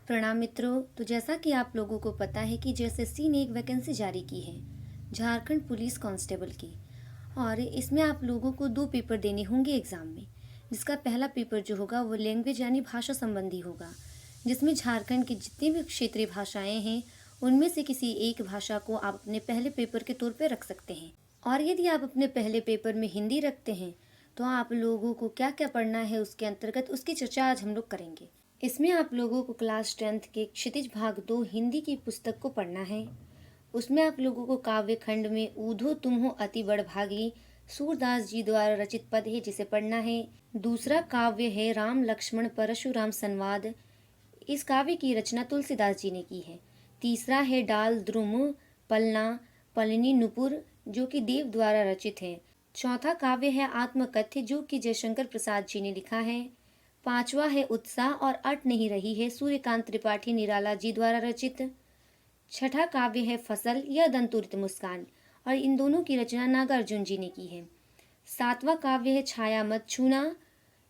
प्रणाम मित्रों। तो जैसा कि आप लोगों को पता है कि जेएसएससी ने एक वैकेंसी जारी की है झारखंड पुलिस कांस्टेबल की, और इसमें आप लोगों को 2 पेपर देने होंगे एग्ज़ाम में। जिसका पहला पेपर जो होगा वो लैंग्वेज यानी भाषा संबंधी होगा, जिसमें झारखंड की जितनी भी क्षेत्रीय भाषाएं हैं उनमें से किसी एक भाषा को आप अपने पहले पेपर के तौर पर रख सकते हैं। और यदि आप अपने पहले पेपर में हिंदी रखते हैं तो आप लोगों को क्या क्या पढ़ना है उसके अंतर्गत उसकी चर्चा आज हम लोग करेंगे। इसमें आप लोगों को क्लास 10th के क्षितिज भाग 2 हिंदी की पुस्तक को पढ़ना है। उसमें आप लोगों को काव्य खंड में ऊधो तुम हो अति बड़भागी सूरदास जी द्वारा रचित पद है जिसे पढ़ना है। दूसरा काव्य है राम लक्ष्मण परशुराम संवाद। इस काव्य की रचना तुलसीदास जी ने की है। तीसरा है डाल द्रुम पलना पलनी नुपुर जो कि देव द्वारा रचित है। चौथा काव्य है आत्मकथ्य जो कि जयशंकर प्रसाद जी ने लिखा है। पांचवा है उत्साह और अट नहीं रही है सूर्यकांत त्रिपाठी निराला जी द्वारा रचित। छठा काव्य है फसल या दंतुरित मुस्कान, और इन दोनों की रचना नागार्जुन जी ने की है। सातवां काव्य है छाया मत छूना,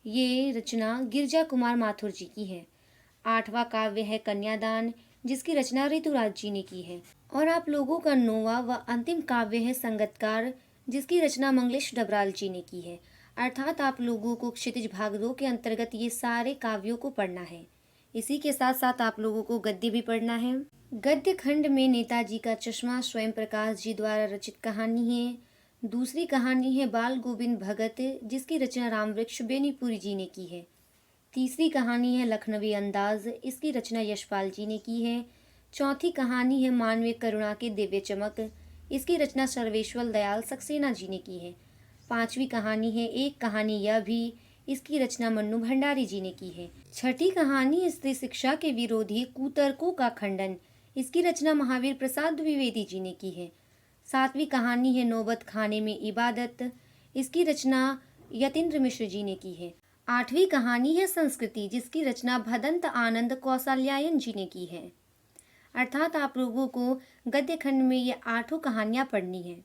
ये रचना गिरजा कुमार माथुर जी की है। आठवां काव्य है कन्यादान जिसकी रचना ऋतुराज जी ने की है। और आप लोगों का 9वां व अंतिम काव्य है संगतकार जिसकी रचना मंगलेश डबराल जी ने की है। अर्थात आप लोगों को क्षितिज भाग 2 के अंतर्गत ये सारे काव्यों को पढ़ना है। इसी के साथ साथ आप लोगों को गद्य भी पढ़ना है। गद्य खंड में नेताजी का चश्मा स्वयं प्रकाश जी द्वारा रचित कहानी है। दूसरी कहानी है बाल गोविंद भगत जिसकी रचना रामवृक्ष बेनीपुरी जी ने की है। तीसरी कहानी है लखनवी अंदाज, इसकी रचना यशपाल जी ने की है। चौथी कहानी है मानवीय करुणा के दिव्य चमक, इसकी रचना सर्वेश्वर दयाल सक्सेना जी ने की है। पांचवी कहानी है एक कहानी यह भी, इसकी रचना मन्नू भंडारी जी ने की है। छठी कहानी स्त्री शिक्षा के विरोधी कुतर्कों का खंडन, इसकी रचना महावीर प्रसाद द्विवेदी जी ने की है। सातवीं कहानी है नौबत खाने में इबादत, इसकी रचना यतीन्द्र मिश्र जी ने की है। आठवीं कहानी है संस्कृति जिसकी रचना भदंत आनंद कौशल्यायन जी ने की है। अर्थात आप लोगों को गद्य खंड में ये 8 कहानियां पढ़नी है।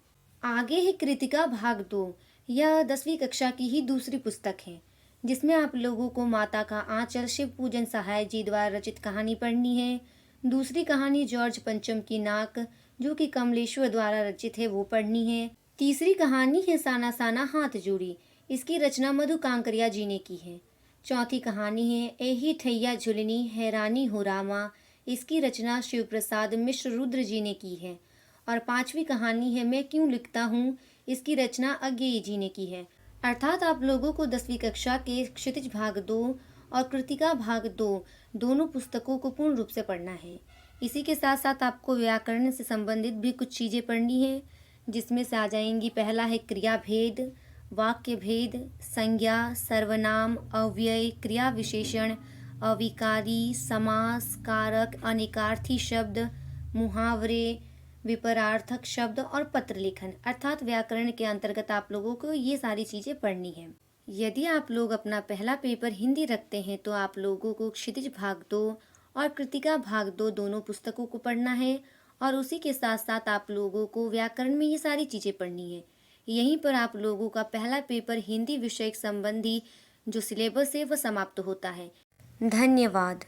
आगे है कृतिका भाग 2, यह 10वीं कक्षा की ही दूसरी पुस्तक है जिसमें आप लोगों को माता का आंचल शिव पूजन सहाय जी द्वारा रचित कहानी पढ़नी है। दूसरी कहानी जॉर्ज पंचम की नाक जो कि कमलेश्वर द्वारा रचित है वो पढ़नी है। तीसरी कहानी है साना साना हाथ जोड़ी, इसकी रचना मधु कांकरिया जी ने की है। चौथी कहानी है एही ठैया झुलनी हैरानी हो रामा, इसकी रचना शिव प्रसाद मिश्र रुद्र जी ने की है। और पांचवी कहानी है मैं क्यों लिखता हूँ, इसकी रचना अज्ञेय जी ने की है। अर्थात आप लोगों को 10वीं कक्षा के क्षितिज भाग 2 और कृतिका भाग 2 दोनों पुस्तकों को पूर्ण रूप से पढ़ना है। इसी के साथ साथ आपको व्याकरण से संबंधित भी कुछ चीज़ें पढ़नी है जिसमें से आ जाएंगी। पहला है क्रिया भेद, वाक्य भेद, संज्ञा, सर्वनाम, अव्यय, क्रिया विशेषण, अविकारी, समास, कारक, अनेकार्थी शब्द, मुहावरे, विपरार्थक शब्द और पत्र लेखन। अर्थात व्याकरण के अंतर्गत आप लोगों को ये सारी चीज़ें पढ़नी है। यदि आप लोग अपना पहला पेपर हिंदी रखते हैं तो आप लोगों को क्षितिज भाग 2 और कृतिका भाग 2 दोनों पुस्तकों को पढ़ना है, और उसी के साथ साथ आप लोगों को व्याकरण में ये सारी चीज़ें पढ़नी है। यहीं पर आप लोगों का पहला पेपर हिंदी विषय संबंधी जो सिलेबस है वह समाप्त होता है। धन्यवाद।